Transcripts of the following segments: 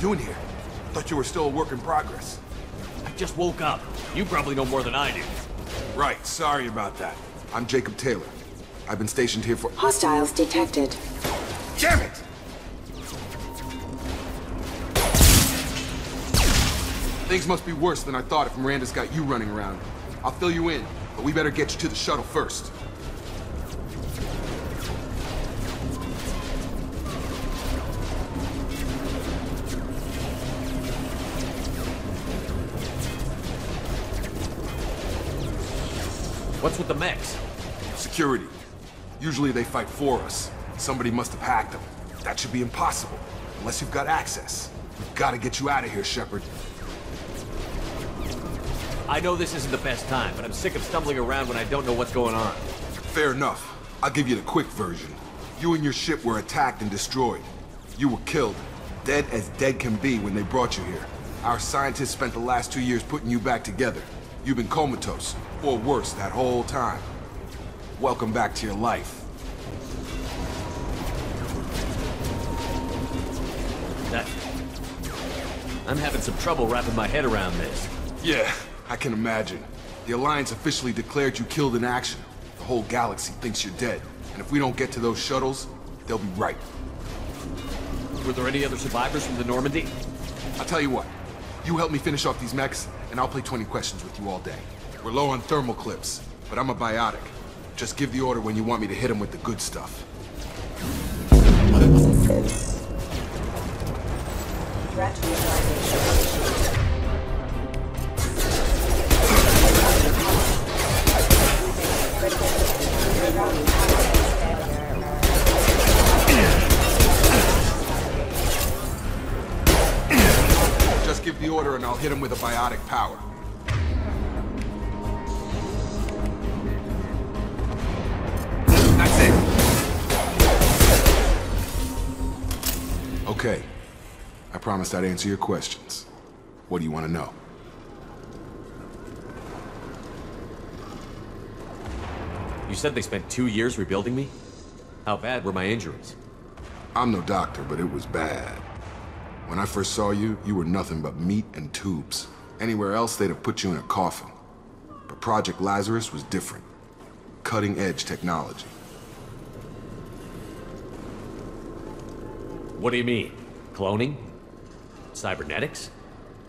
doing here? Thought you were still a work in progress. I just woke up. You probably know more than I do. Right, sorry about that. I'm Jacob Taylor. I've been stationed here for— Hostiles detected. Damn it! Things must be worse than I thought if Miranda's got you running around. I'll fill you in, but we better get you to the shuttle first. What's with the mechs? Security. Usually they fight for us. Somebody must have hacked them. That should be impossible, unless you've got access. We've got to get you out of here, Shephard. I know this isn't the best time, but I'm sick of stumbling around when I don't know what's going on. Fair enough. I'll give you the quick version. You and your ship were attacked and destroyed. You were killed. Dead as dead can be when they brought you here. Our scientists spent the last 2 years putting you back together. You've been comatose, or worse, that whole time. Welcome back to your life. I'm having some trouble wrapping my head around this. Yeah, I can imagine. The Alliance officially declared you killed in action. The whole galaxy thinks you're dead. And if we don't get to those shuttles, they'll be right. Were there any other survivors from the Normandy? I'll tell you what. You help me finish off these mechs, and I'll play 20 questions with you all day. We're low on thermal clips, but I'm a biotic. Just give the order when you want me to hit them with the good stuff. Just give the order and I'll hit him with a biotic power. That's it. Okay. I promised I'd answer your questions. What do you want to know? You said they spent 2 years rebuilding me? How bad were my injuries? I'm no doctor, but it was bad. When I first saw you, you were nothing but meat and tubes. Anywhere else, they'd have put you in a coffin. But Project Lazarus was different. Cutting-edge technology. What do you mean? Cloning? Cybernetics?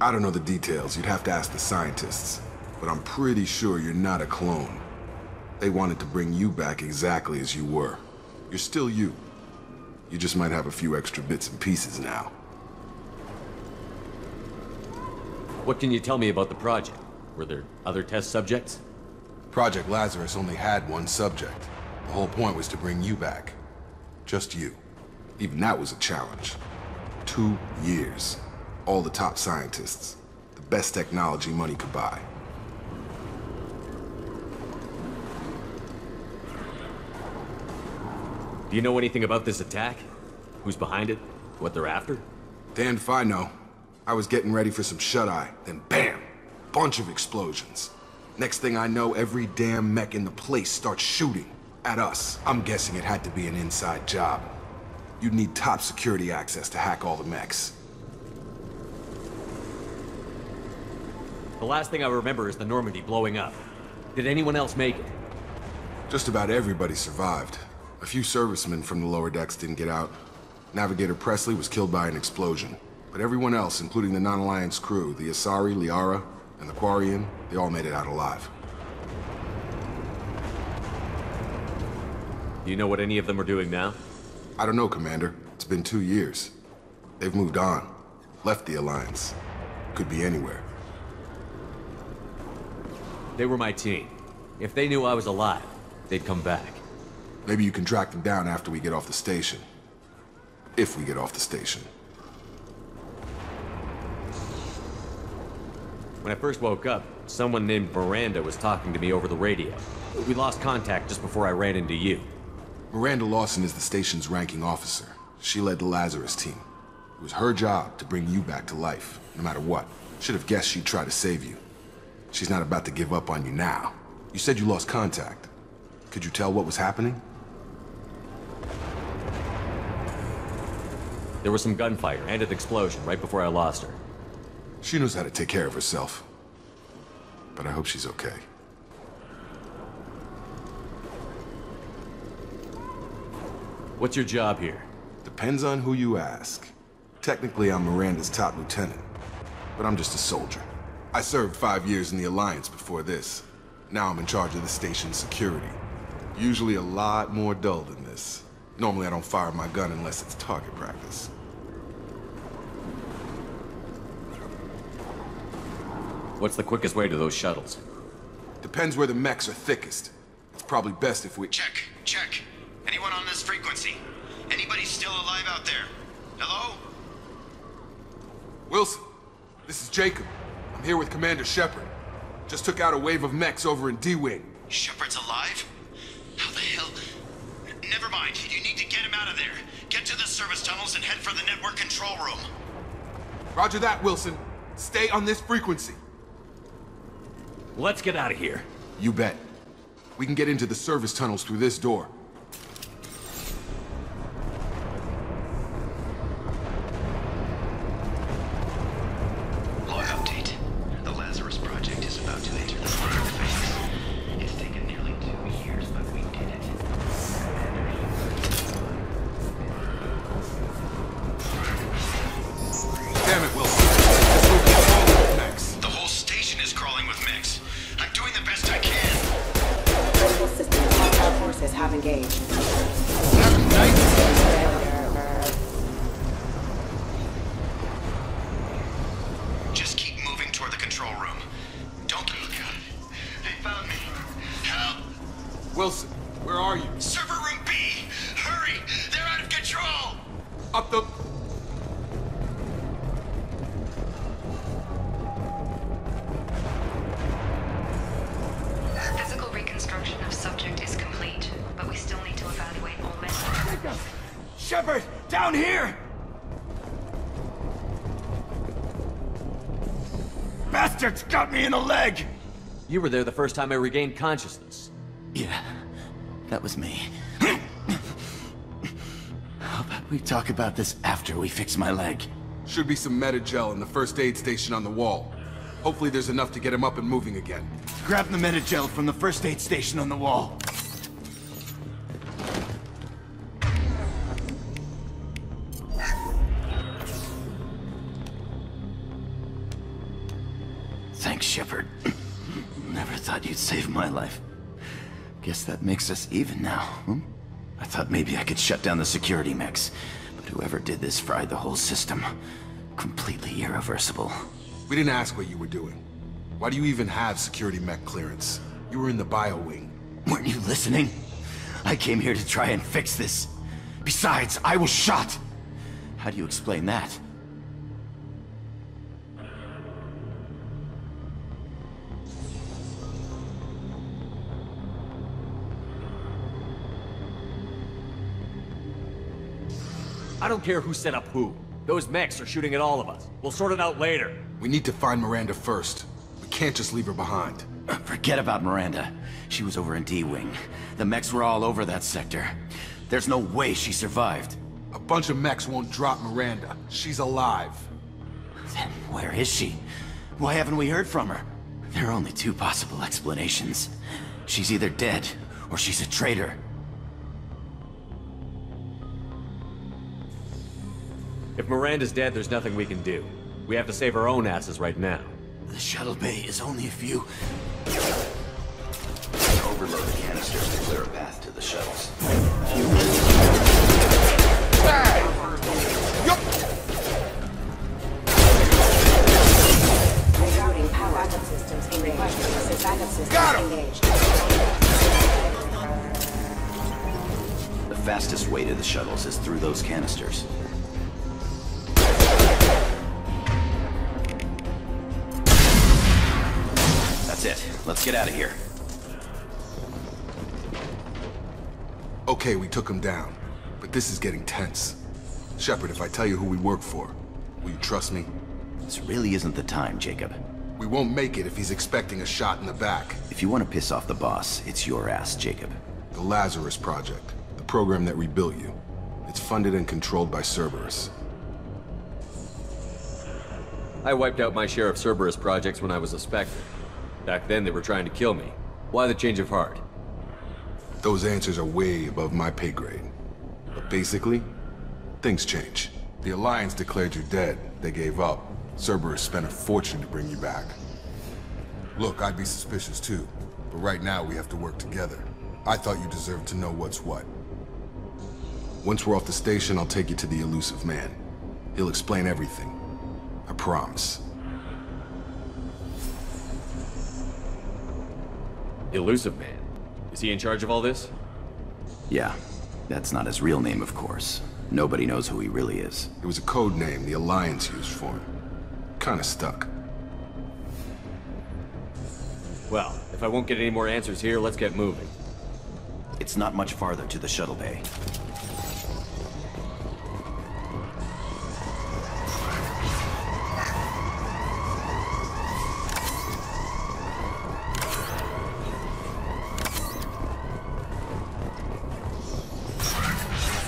I don't know the details. You'd have to ask the scientists. But I'm pretty sure you're not a clone. They wanted to bring you back exactly as you were. You're still you. You just might have a few extra bits and pieces now. What can you tell me about the project? Were there other test subjects? Project Lazarus only had one subject. The whole point was to bring you back. Just you. Even that was a challenge. 2 years. All the top scientists. The best technology money could buy. Do you know anything about this attack? Who's behind it? What they're after? Damned if I know. I was getting ready for some shut-eye, then bam! Bunch of explosions. Next thing I know, every damn mech in the place starts shooting at us. I'm guessing it had to be an inside job. You'd need top security access to hack all the mechs. The last thing I remember is the Normandy blowing up. Did anyone else make it? Just about everybody survived. A few servicemen from the lower decks didn't get out. Navigator Presley was killed by an explosion. But everyone else, including the non-Alliance crew, the Asari, Liara, and the Quarian, they all made it out alive. Do you know what any of them are doing now? I don't know, Commander. It's been 2 years. They've moved on. Left the Alliance. Could be anywhere. They were my team. If they knew I was alive, they'd come back. Maybe you can track them down after we get off the station. If we get off the station. When I first woke up, someone named Miranda was talking to me over the radio. We lost contact just before I ran into you. Miranda Lawson is the station's ranking officer. She led the Lazarus team. It was her job to bring you back to life, no matter what. Should have guessed she'd try to save you. She's not about to give up on you now. You said you lost contact. Could you tell what was happening? There was some gunfire and an explosion right before I lost her. She knows how to take care of herself. But I hope she's okay. What's your job here? Depends on who you ask. Technically, I'm Miranda's top lieutenant, but I'm just a soldier. I served 5 years in the Alliance before this. Now I'm in charge of the station's security. Usually a lot more dull than this. Normally I don't fire my gun unless it's target practice. What's the quickest way to those shuttles? Depends where the mechs are thickest. It's probably best if we... Check. Anyone on this frequency? Anybody still alive out there? Hello? Wilson, this is Jacob. I'm here with Commander Shephard. Just took out a wave of mechs over in D-Wing. Shepherd's alive? How the hell? Never mind. You need to get him out of there. Get to the service tunnels and head for the network control room. Roger that, Wilson. Stay on this frequency. Let's get out of here. You bet. We can get into the service tunnels through this door. Log update. The Lazarus Project is about to enter the final phase. It's taken nearly 2 years, but we did it. Damn it, Wilson. This will be all with mechs. The whole station is crawling with mechs. I'm doing the best I can. Critical system hostile forces have engaged. Just keep moving toward the control room. Don't get... Oh God. They found me. Help! Wilson, where are you? Server room B! Hurry! They're out of control! Up the... Physical reconstruction of subject is complete, but we still need to evaluate all methods. Shephard! Down here! Bastards got me in the leg! You were there the first time I regained consciousness. Yeah, that was me. How about we talk about this after we fix my leg? Should be some meta-gel in the first aid station on the wall. Hopefully there's enough to get him up and moving again. Grab the medi-gel from the first aid station on the wall. Thanks, Shephard. Never thought you'd save my life. Guess that makes us even now, hmm? I thought maybe I could shut down the security mechs, but whoever did this fried the whole system. Completely irreversible. We didn't ask what you were doing. Why do you even have security mech clearance? You were in the bio wing. Weren't you listening? I came here to try and fix this. Besides, I was shot. How do you explain that? I don't care who set up who. Those mechs are shooting at all of us. We'll sort it out later. We need to find Miranda first. We can't just leave her behind. Forget about Miranda. She was over in D-Wing. The mechs were all over that sector. There's no way she survived. A bunch of mechs won't drop Miranda. She's alive. Then where is she? Why haven't we heard from her? There are only two possible explanations. She's either dead, or she's a traitor. If Miranda's dead, there's nothing we can do. We have to save our own asses right now. The shuttle bay is only a few... Overload the canisters to clear a path to the shuttles. Rerouting power backup systems engaged. Backup systems engaged. The fastest way to the shuttles is through those canisters. That's it. Let's get out of here. Okay, we took him down. But this is getting tense. Shephard, if I tell you who we work for, will you trust me? This really isn't the time, Jacob. We won't make it if he's expecting a shot in the back. If you want to piss off the boss, it's your ass, Jacob. The Lazarus Project, the program that rebuilt you. It's funded and controlled by Cerberus. I wiped out my share of Cerberus projects when I was a Spectre. Back then, they were trying to kill me. Why the change of heart? Those answers are way above my pay grade. But basically, things change. The Alliance declared you dead. They gave up. Cerberus spent a fortune to bring you back. Look, I'd be suspicious too. But right now, we have to work together. I thought you deserved to know what's what. Once we're off the station, I'll take you to the elusive man. He'll explain everything. I promise. Elusive Man? Is he in charge of all this? Yeah, that's not his real name, of course. Nobody knows who he really is. It was a code name the Alliance used for him. Kinda stuck. Well, if I won't get any more answers here, let's get moving. It's not much farther to the shuttle bay.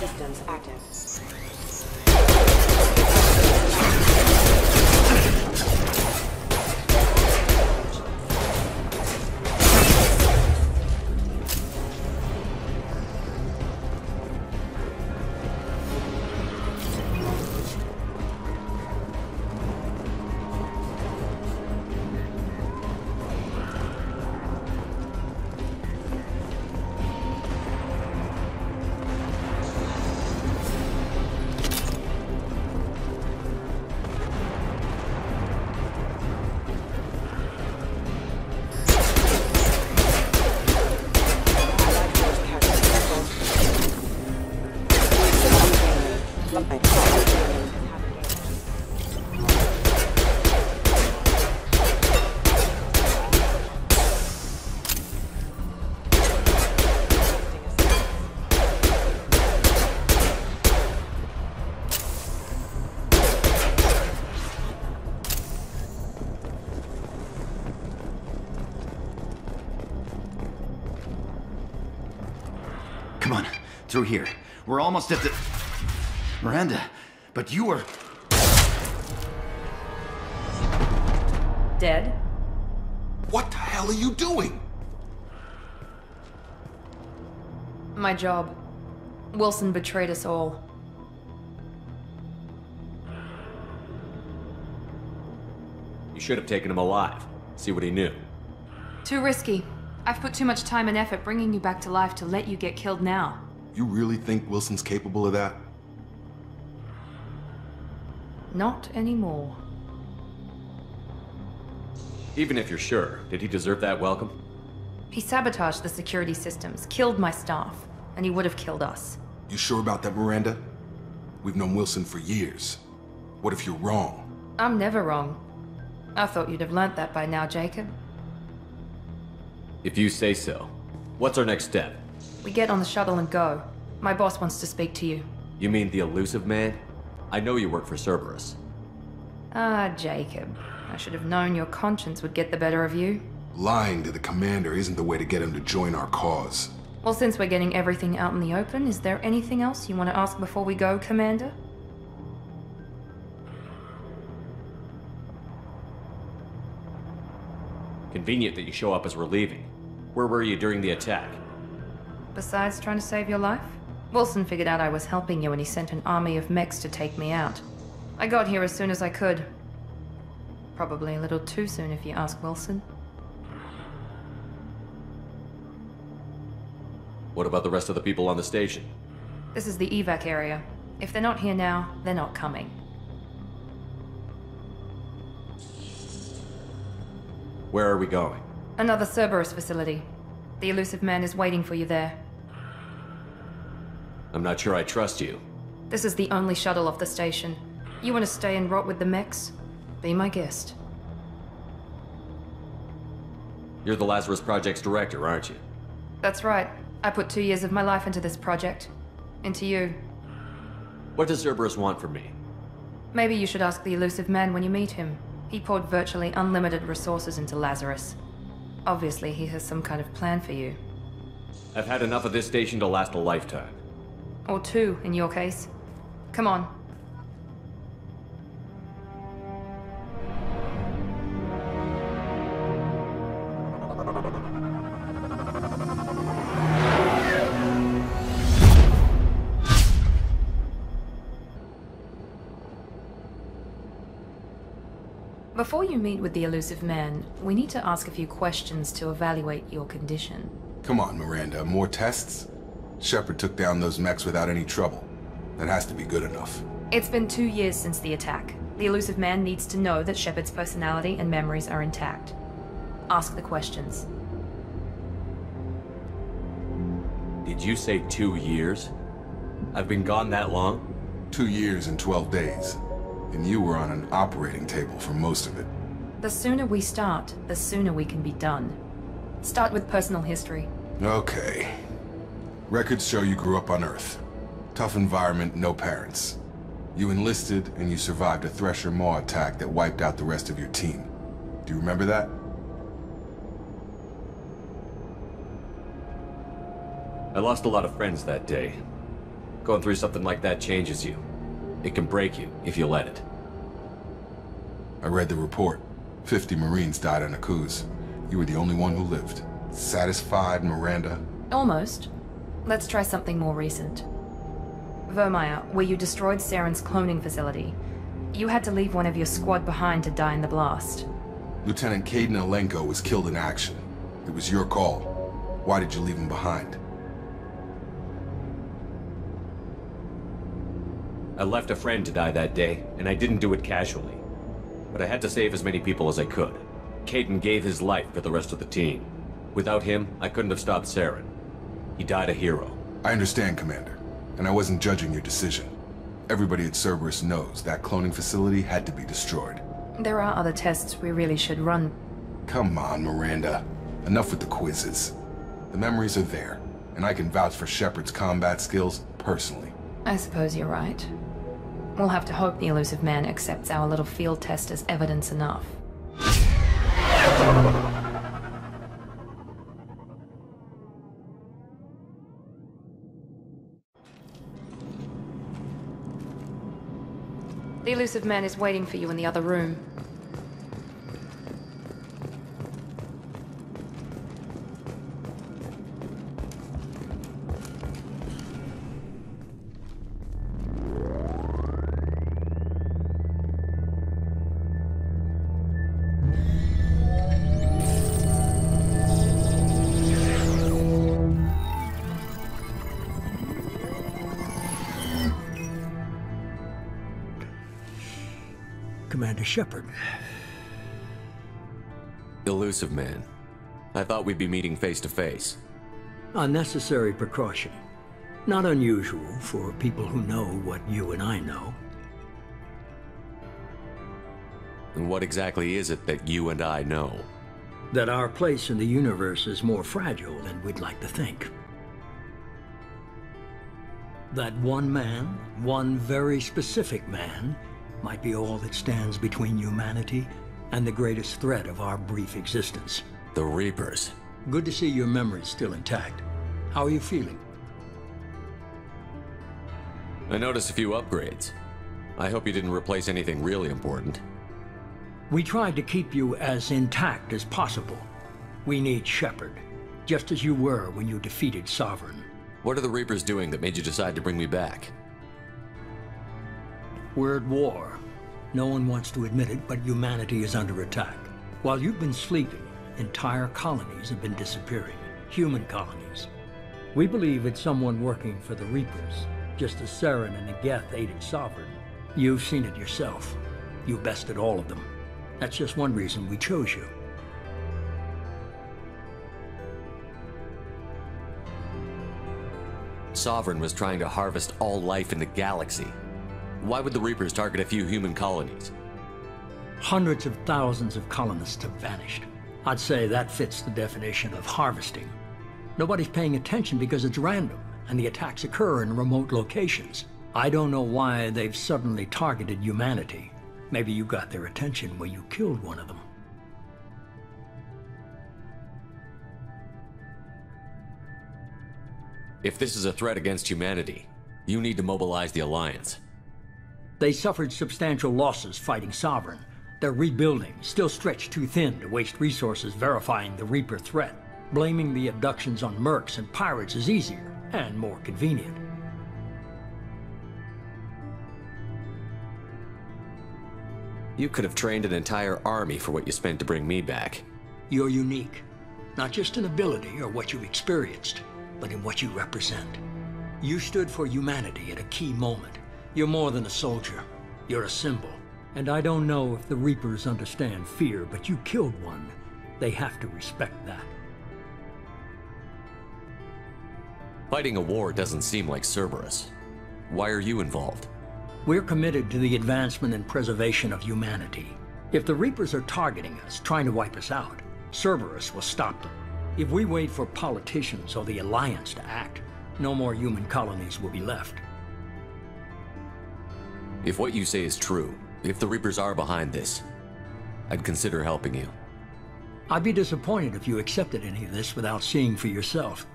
Systems active. Come on, through here. We're almost at the... Miranda, but you were... Dead? What the hell are you doing? My job. Wilson betrayed us all. You should have taken him alive. See what he knew. Too risky. I've put too much time and effort bringing you back to life to let you get killed now. You really think Wilson's capable of that? Not anymore. Even if you're sure, did he deserve that welcome? He sabotaged the security systems, killed my staff, and he would have killed us. You sure about that, Miranda? We've known Wilson for years. What if you're wrong? I'm never wrong. I thought you'd have learnt that by now, Jacob. If you say so. What's our next step? We get on the shuttle and go. My boss wants to speak to you. You mean the elusive man? I know you work for Cerberus. Ah, Jacob. I should have known your conscience would get the better of you. Lying to the commander isn't the way to get him to join our cause. Well, since we're getting everything out in the open, is there anything else you want to ask before we go, Commander? Convenient that you show up as we're leaving. Where were you during the attack? Besides trying to save your life? Wilson figured out I was helping you and he sent an army of mechs to take me out. I got here as soon as I could. Probably a little too soon if you ask Wilson. What about the rest of the people on the station? This is the evac area. If they're not here now, they're not coming. Where are we going? Another Cerberus facility. The elusive man is waiting for you there. I'm not sure I trust you. This is the only shuttle off the station. You want to stay and rot with the mechs? Be my guest. You're the Lazarus Project's director, aren't you? That's right. I put 2 years of my life into this project. Into you. What does Cerberus want from me? Maybe you should ask the elusive man when you meet him. He poured virtually unlimited resources into Lazarus. Obviously, he has some kind of plan for you. I've had enough of this station to last a lifetime. Or 2, in your case. Come on. Before you meet with the elusive man, we need to ask a few questions to evaluate your condition. Come on, Miranda, more tests? Shephard took down those mechs without any trouble. That has to be good enough. It's been 2 years since the attack. The elusive man needs to know that Shephard's personality and memories are intact. Ask the questions. Did you say 2 years? I've been gone that long? 2 years and 12 days. And you were on an operating table for most of it. The sooner we start, the sooner we can be done. Start with personal history. Okay. Records show you grew up on Earth. Tough environment, no parents. You enlisted and you survived a Thresher Maw attack that wiped out the rest of your team. Do you remember that? I lost a lot of friends that day. Going through something like that changes you. It can break you, if you let it. I read the report. 50 Marines died on a cruise. You were the only one who lived. Satisfied, Miranda? Almost. Let's try something more recent. Vermeer, where you destroyed Saren's cloning facility. You had to leave one of your squad behind to die in the blast. Lieutenant Caden Alenko was killed in action. It was your call. Why did you leave him behind? I left a friend to die that day, and I didn't do it casually. But I had to save as many people as I could. Caden gave his life for the rest of the team. Without him, I couldn't have stopped Saren. He died a hero. I understand, Commander. And I wasn't judging your decision. Everybody at Cerberus knows that cloning facility had to be destroyed. There are other tests we really should run. Come on, Miranda. Enough with the quizzes. The memories are there, and I can vouch for Shephard's combat skills personally. I suppose you're right. We'll have to hope the elusive man accepts our little field test as evidence enough. The elusive man is waiting for you in the other room. Commander Shephard. Elusive man. I thought we'd be meeting face to face. A necessary precaution. Not unusual for people who know what you and I know. And what exactly is it that you and I know? That our place in the universe is more fragile than we'd like to think. That one man, one very specific man, might be all that stands between humanity and the greatest threat of our brief existence. The Reapers. Good to see your memory's still intact. How are you feeling? I noticed a few upgrades. I hope you didn't replace anything really important. We tried to keep you as intact as possible. We need Shephard, just as you were when you defeated Sovereign. What are the Reapers doing that made you decide to bring me back? We're at war. No one wants to admit it, but humanity is under attack. While you've been sleeping, entire colonies have been disappearing. Human colonies. We believe it's someone working for the Reapers, just as Saren and the Geth aided Sovereign. You've seen it yourself. You bested all of them. That's just one reason we chose you. Sovereign was trying to harvest all life in the galaxy. Why would the Reapers target a few human colonies? Hundreds of thousands of colonists have vanished. I'd say that fits the definition of harvesting. Nobody's paying attention because it's random, and the attacks occur in remote locations. I don't know why they've suddenly targeted humanity. Maybe you got their attention when you killed one of them. If this is a threat against humanity, you need to mobilize the Alliance. They suffered substantial losses fighting Sovereign. They're rebuilding, still stretched too thin to waste resources verifying the Reaper threat. Blaming the abductions on mercs and pirates is easier and more convenient. You could have trained an entire army for what you spent to bring me back. You're unique, not just in ability or what you experienced, but in what you represent. You stood for humanity at a key moment. You're more than a soldier. You're a symbol. And I don't know if the Reapers understand fear, but you killed one. They have to respect that. Fighting a war doesn't seem like Cerberus. Why are you involved? We're committed to the advancement and preservation of humanity. If the Reapers are targeting us, trying to wipe us out, Cerberus will stop them. If we wait for politicians or the Alliance to act, no more human colonies will be left. If what you say is true, if the Reapers are behind this, I'd consider helping you. I'd be disappointed if you accepted any of this without seeing for yourself.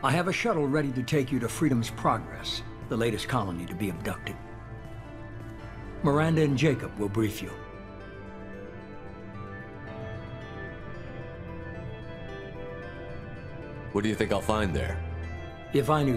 I have a shuttle ready to take you to Freedom's Progress, the latest colony to be abducted. Miranda and Jacob will brief you. What do you think I'll find there? If I knew